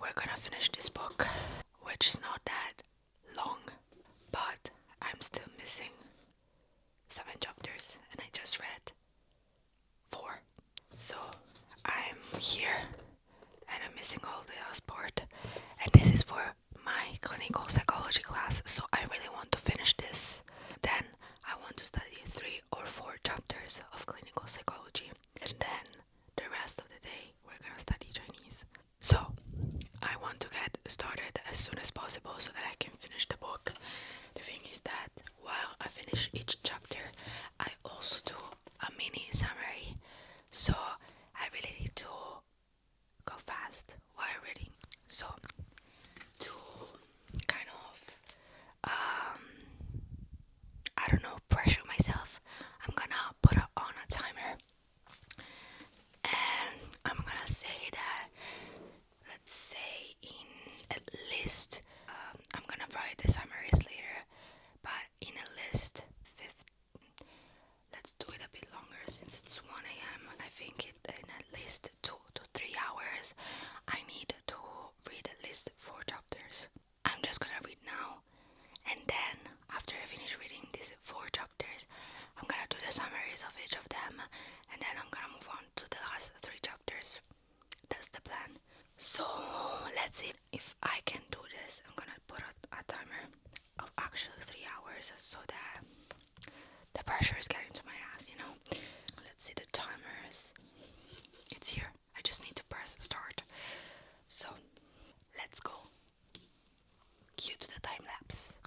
we're gonna finish this book, which is not that long, but I'm still missing 7 chapters, and I just read 4. So I'm here, and I'm missing all the last part, and this is for my clinical psychology class, so I really want to finish this. Then I want to study 3 or 4 chapters of clinical psychology, and then the rest of the day we're gonna study Chinese. So I want to get started as soon as possible so that I can finish the book. The thing is that while I finish each chapter, I also do a mini summary, so I really need to go fast while reading. So to kind of I don't know, pressure myself, I'm gonna put on a timer, and I'm gonna say that, let's say in at least I'm gonna write the summaries later, but in at least 50, let's do it a bit longer since it's 1 a.m. I think in at least 2 to 3 hours I need to read at least 4 chapters. I'm just gonna read now, and then after I finish reading these 4 chapters, I'm gonna do the summaries of each of them, and then I'm gonna move on to the last 3 chapters. That's the plan. So let's see if I can do this. I'm gonna put a timer of actually 3 hours so that the pressure is getting to my ass, you know. Let's see the timers. It's here. I just need to press start. So let's go. Cue to the time lapse.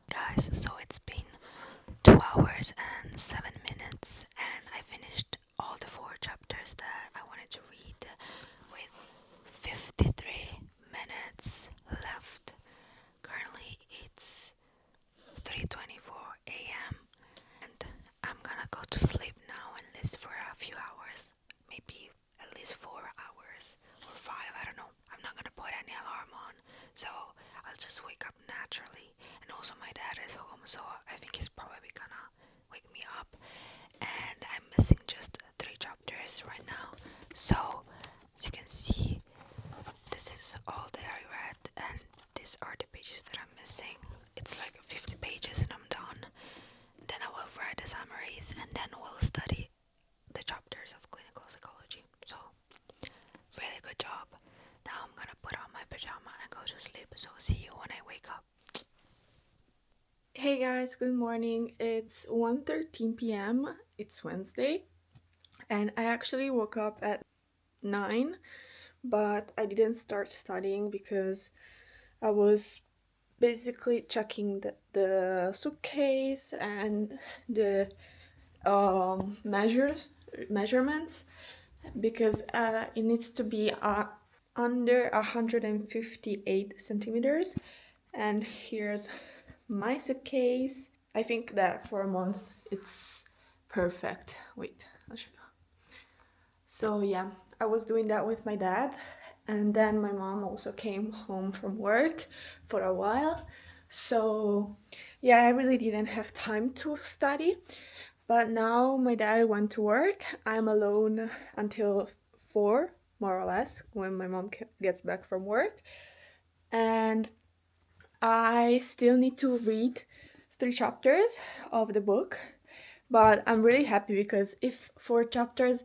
Guys, so it's been 2 hours and 7 minutes, and I finished all the 4 chapters that I wanted to read with 53 minutes left. Currently it's 3:24 a.m. and I'm gonna go to sleep now at least for a few hours, maybe at least 4 hours or 5, I don't know. I'm not gonna put any alarm on, so I'll just wake up naturally. And also my dad is home, so I think he's probably gonna wake me up, and I'm missing just 3 chapters right now. So as you can see, this is all that I read, and these are the pages that I'm missing. It's like 50 pages and I'm done. Then I will write the summaries, and then we'll study the chapters of clinical psychology. So really good job. Now I'm gonna put on my pajama and go to sleep, so see you when I wake up. Hey guys, good morning. It's 1:13 p.m. It's Wednesday, and I actually woke up at 9, but I didn't start studying because I was basically checking the suitcase and the measurements, because it needs to be under 158 centimeters. And here's my suitcase. I think that for a month it's perfect. Wait, I'll show you. So yeah, I was doing that with my dad, and then my mom also came home from work for a while. So yeah, I really didn't have time to study. But now my dad went to work. I'm alone until 4, more or less, when my mom gets back from work. And I still need to read 3 chapters of the book, but I'm really happy because if 4 chapters,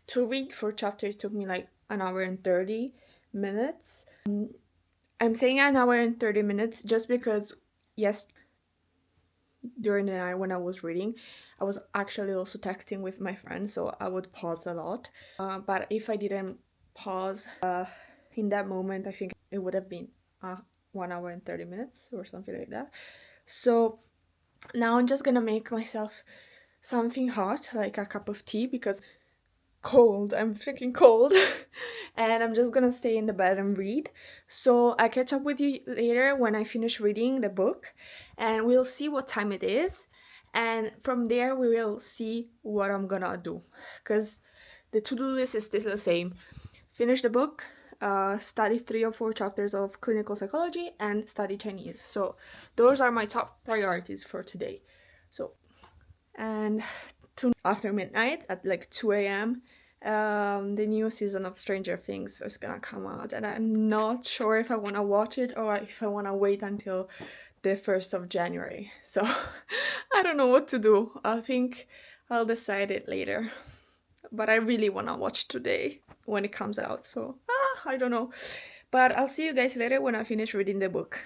to read 4 chapters took me like an hour and 30 minutes. I'm saying an hour and 30 minutes just because, yes, during the night when I was reading, I was actually also texting with my friends, so I would pause a lot. But if I didn't pause in that moment, I think it would have been 1 hour and 30 minutes or something like that. So now I'm just gonna make myself something hot, like a cup of tea, because cold. I'm freaking cold. And I'm just gonna stay in the bed and read. So I catch up with you later when I finish reading the book, and we'll see what time it is. And from there, we will see what I'm gonna do. Because the to do list is still the same: finish the book, study 3 or 4 chapters of clinical psychology, and study Chinese. So those are my top priorities for today. So, and after midnight at like 2 a.m. The new season of Stranger Things is gonna come out, and I'm not sure if I want to watch it or if I want to wait until the 1st of January. So I don't know what to do. I think I'll decide it later. But I really want to watch today when it comes out. So I don't know. But I'll see you guys later when I finish reading the book.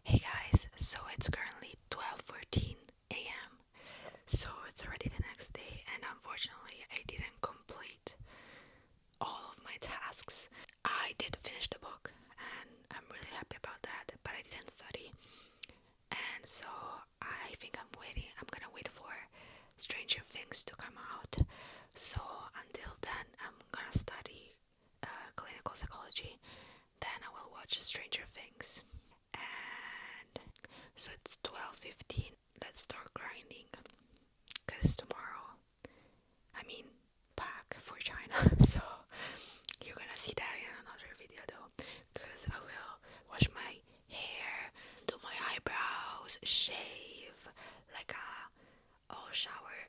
Hey guys, so it's currently 12:14 a.m. So it's already the next day, and unfortunately I didn't complete all of my tasks. I did finish the book and I'm really happy about that, but I didn't study. And so I think I'm gonna wait for Stranger Things to come out. So until then I'm gonna study clinical psychology. Then I will watch Stranger Things. And so it's 12:15. Let's start grinding. Cause tomorrow, I mean, back for China. So you're gonna see that in another video though. Cause I will wash my hair, do my eyebrows, shave, like a all shower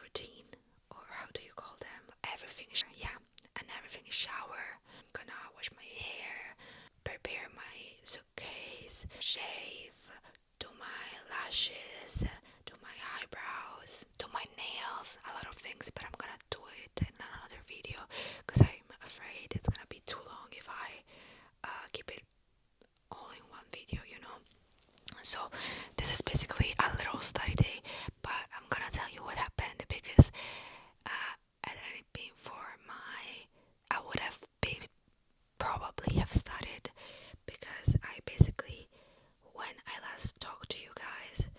routine, or how do you call them? Everything, yeah, and everything shower. Gonna wash my hair, prepare my suitcase, shave, do my lashes, do my eyebrows, do my nails, a lot of things, but I'm gonna do it in another video because I'm afraid it's gonna be too long if I keep it all in one video, you know. So this is basically a little study day, but I'm gonna tell you what happened because had it been for I would have probably have studied, because I basically, when I last talked to you guys,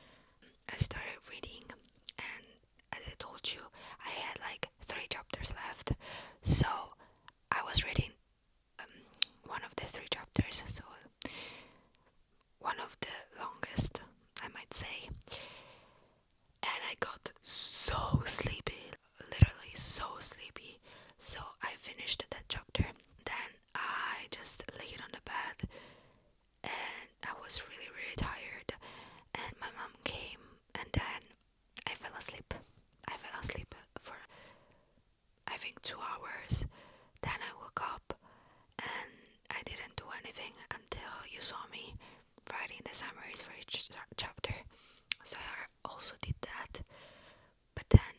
I started reading, and as I told you, I had like 3 chapters left. So I was reading one of the 3 chapters, so one of the longest, I might say, and I got so sleepy, literally so sleepy. So I finished that chapter. Then I just laid on the bed, and I was really, really tired. And my mom came, and then I fell asleep. I fell asleep for I think 2 hours. Then I woke up, and I didn't do anything until you saw me writing the summaries for each chapter. So I also did that. But then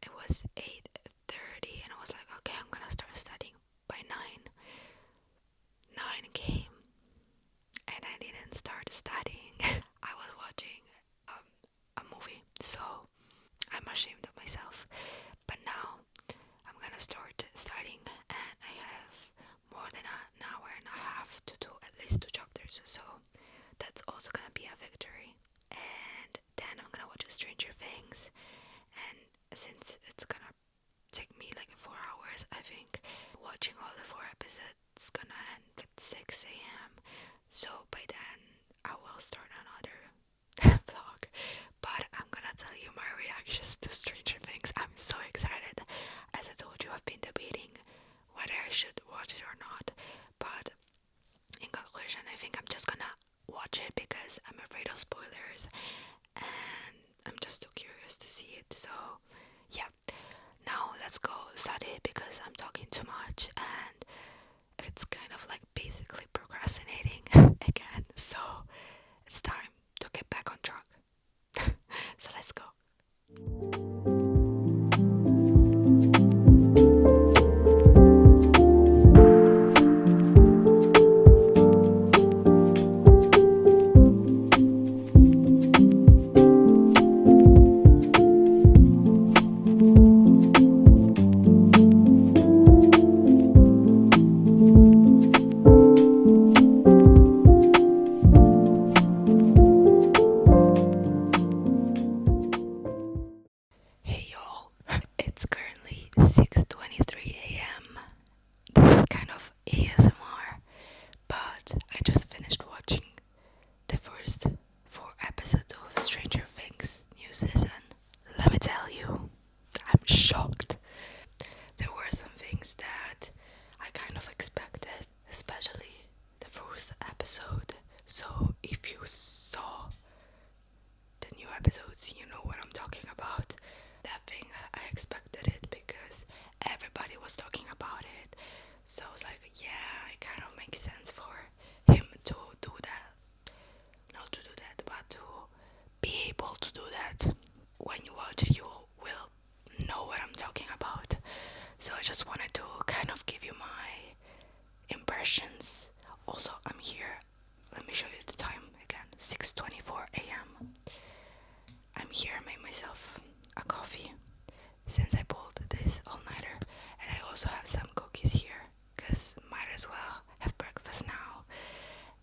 it was 8:30, and I was like, okay, I'm gonna start studying by 9. 9 came, and I didn't start studying. I was watching a movie, so I'm ashamed of myself. But now I'm gonna start studying, and I have more than an hour and a half to do at least 2 chapters, so that's also gonna be a victory. And then I'm gonna watch Stranger Things, and since it's gonna take me like 4 hours, I think watching all the 4 episodes gonna end at 6 a.m. So by then I will start another vlog. But I'm gonna tell you my reactions to Stranger Things. I'm so excited. As I told you, I've been debating whether I should watch it or not. But in conclusion, I think I'm just gonna watch it because I'm afraid of spoilers and I'm just too curious to see it. So, yeah. Now let's go study because I'm talking too much and it's kind of like basically procrastinating again. So, it's time to get back on track. So, let's go. Hey y'all, it's currently 6:23 a.m. This is kind of ASMR, but I just finished watching the first 4 episodes of Stranger Things new season. Let me tell you, I'm shocked. There were some things that I kind of expected, especially the fourth episode. So if you saw the new episodes, you know what I'm talking about. That thing, I expected it because everybody was talking about it. So I was like, yeah, it kind of makes sense for him to do that. Not to do that, but to be able to do that. When you watch it, you will know what I'm talking about. So I just wanted to kind of give you my impressions. Also, I'm here. Let me show you the time again. 6:24 a.m. I'm here. I made myself a coffee since I pulled this all-nighter, and I also have some cookies here because might as well have breakfast now.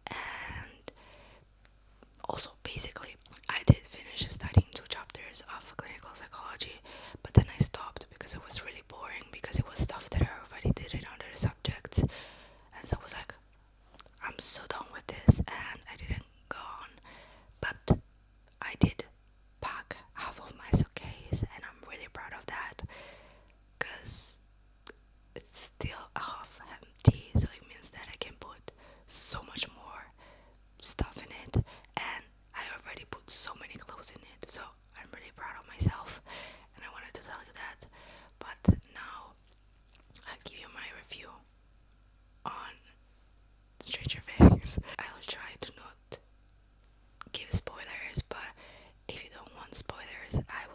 And also, basically, I did finish studying 2 chapters of clinical psychology, but then I stopped because it was really boring because it was stuff that I already did in other subjects, and so I was like, I'm so done with this, and I didn't go on. But I did pack half of my suitcase, and I'm really proud of that because it's still half empty, so it means that I can put so much more stuff in it, and I already put so many clothes in it, so I'm really proud of myself, and I wanted to tell you that. But now I'll give you my review on Stranger Things. I'll try to not give spoilers, but if you don't want spoilers, I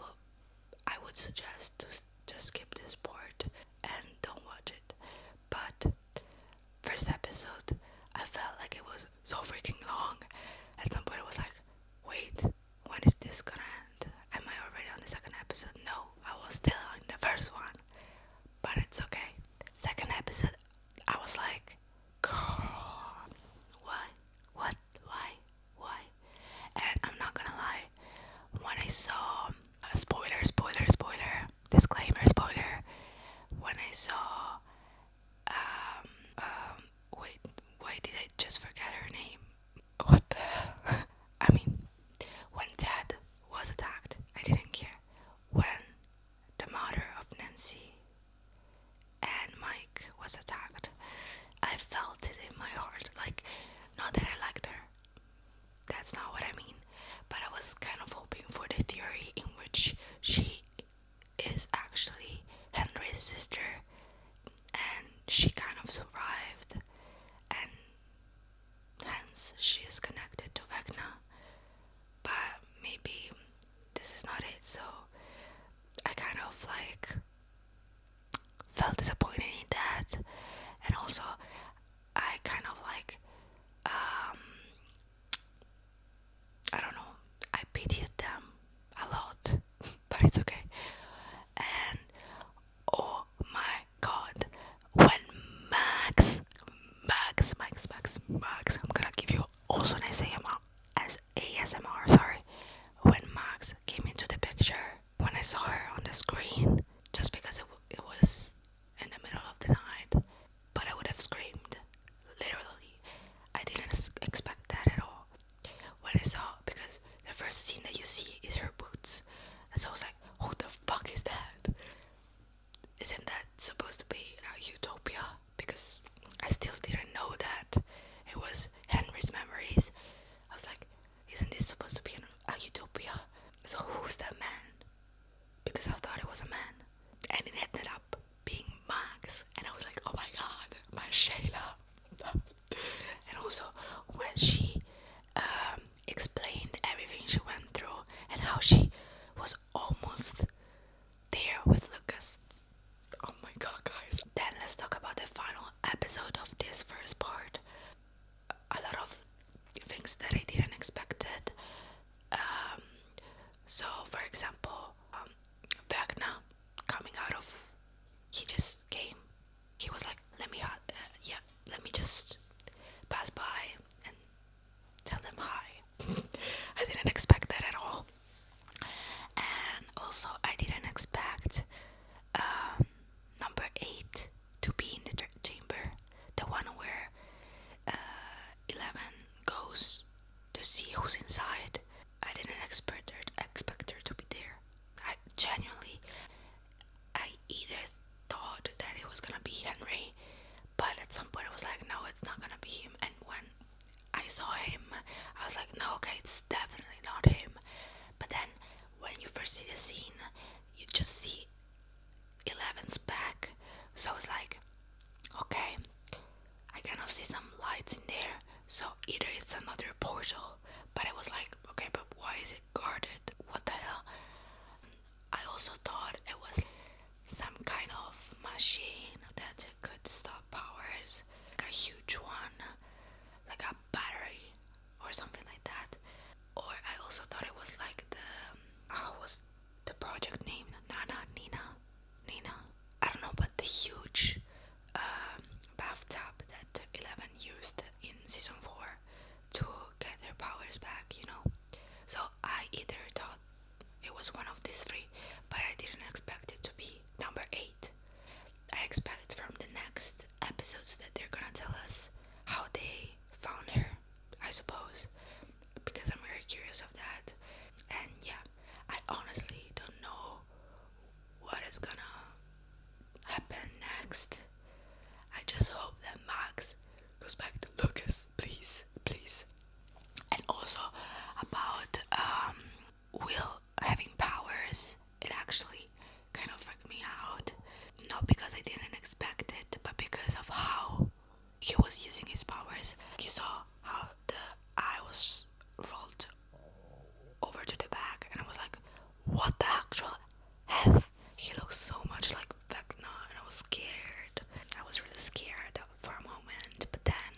would suggest to just skip this part and don't watch it. But first episode, I felt like it was so freaking long. At some point I was like, wait, when is this gonna end? Am I already on the second episode? No, I was still on the first one. But it's okay. Second episode, I was like, girl, why? What? Why? And I'm not gonna lie, when I saw spoiler, disclaimer, spoiler, when I saw wait, why did I just forget her name? What the hell? I mean, when Ted was attacked, I didn't care. When the mother of Nancy and Mike was attacked, I felt it in my heart. Like, not that I liked her, that's not what I mean, but I was kind of hoping for the theory in which she is actually Henry's sister and she kind of survived and hence she is connected to Vecna. But maybe this is not it, so I kind of like felt disappointed in that, and also I kind of like I don't know, I pitied them a lot, but it's okay. And oh my god, when Max, I'm gonna give you also an ASMR, sorry. When Max came into the picture, when I saw her on the screen, just because it was in the middle of the night, but I would have screamed, literally. I didn't expect that at all. When I saw, because the first scene that you see is her boots, And so I was like, who the fuck is that? Isn't that supposed to be a utopia? Because I still didn't know that it was Henry's memories. I was like, isn't this supposed to be a utopia? So who's that man? Because I thought it was a man. And it ended up being Max. And I was like, oh my god, my Shayla. And also, when she explained everything she went through and how she was almost there with Lucas. Oh my god, guys. Then let's talk about the final episode of this first part. A lot of things that I didn't expect. So, for example, Vecna coming out of, he just came. He was like, yeah, let me just pass by and tell them hi. I didn't expect that at all. And also, I didn't expect number 8 to be in the chamber, the one where 11 goes to see who's inside. I didn't expect her to be there. I genuinely, I either thought that it was gonna be Henry, but at some point I was like, no, it's not gonna be him. And when I saw him, I was like, no, okay, it's definitely not him. But then when you first see the scene, you just see 11's back. So I was like, okay, I kind of see some lights in there. So either it's another portal, but it was like, okay, but why is it guarded? What the hell? I also thought it was some kind of machine that could stop powers, like a huge one, like a battery or something like that. Or I also thought it was like how was the project name? Nina. I don't know, but the huge bathtub that 11 used in season 4 to get her powers back, you know. So I either thought it was one of these three, but I didn't expect it to be number 8. I expect from the next episodes that they're gonna tell us how they found her, I suppose, because I'm very curious of that. And yeah, I honestly don't know what is gonna happen next. I just hope that Max goes back to Lucas, please, please. And also about Will having powers, it actually kind of freaked me out. Not because I didn't expect it, but because of how he was using his powers. You saw how the eye was rolled over to the back, and I was like, what the actual F? He looks so much like Vecna, and I was scared. I was really scared for a moment, but then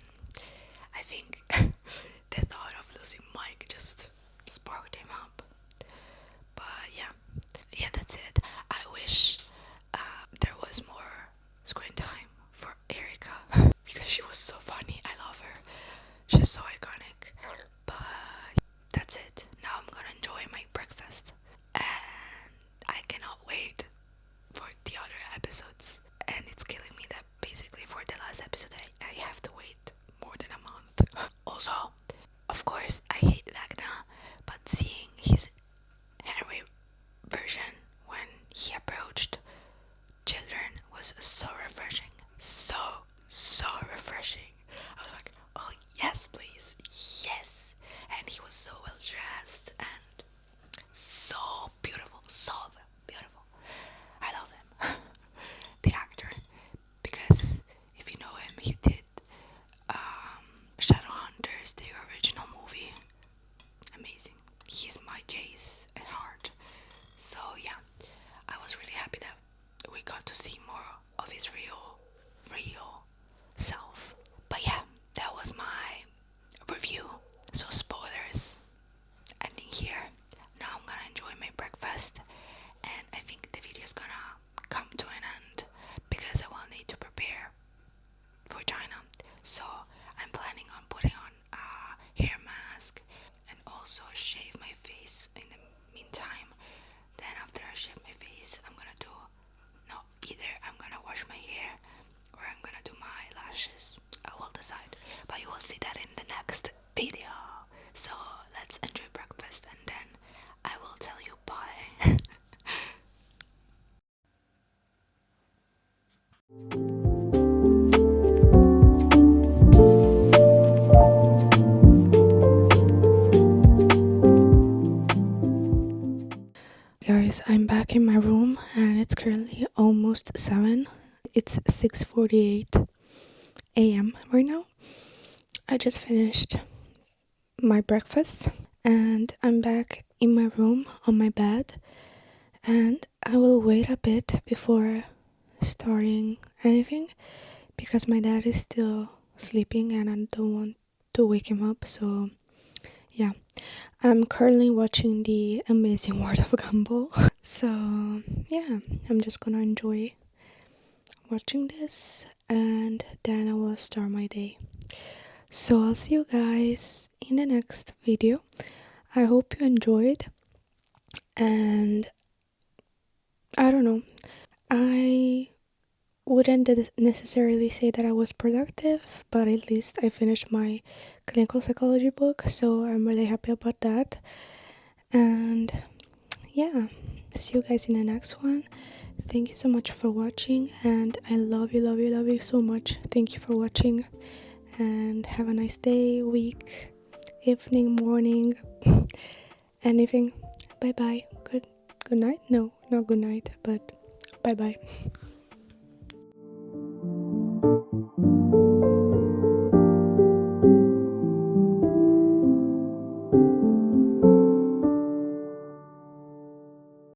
I'm back in my room and it's currently almost 7. It's 6:48 a.m. right now. I just finished my breakfast and I'm back in my room on my bed, and I will wait a bit before starting anything because my dad is still sleeping and I don't want to wake him up. So yeah, I'm currently watching The Amazing World of Gumball. So yeah, I'm just gonna enjoy watching this and then I will start my day. So I'll see you guys in the next video. I hope you enjoyed, and I don't know, I wouldn't necessarily say that I was productive, but at least I finished my clinical psychology book, so I'm really happy about that. And yeah, see you guys in the next one. Thank you so much for watching, and I love you, love you, love you so much. Thank you for watching, and have a nice day, week, evening, morning, anything. Bye bye. Good night. No, not good night, but bye bye.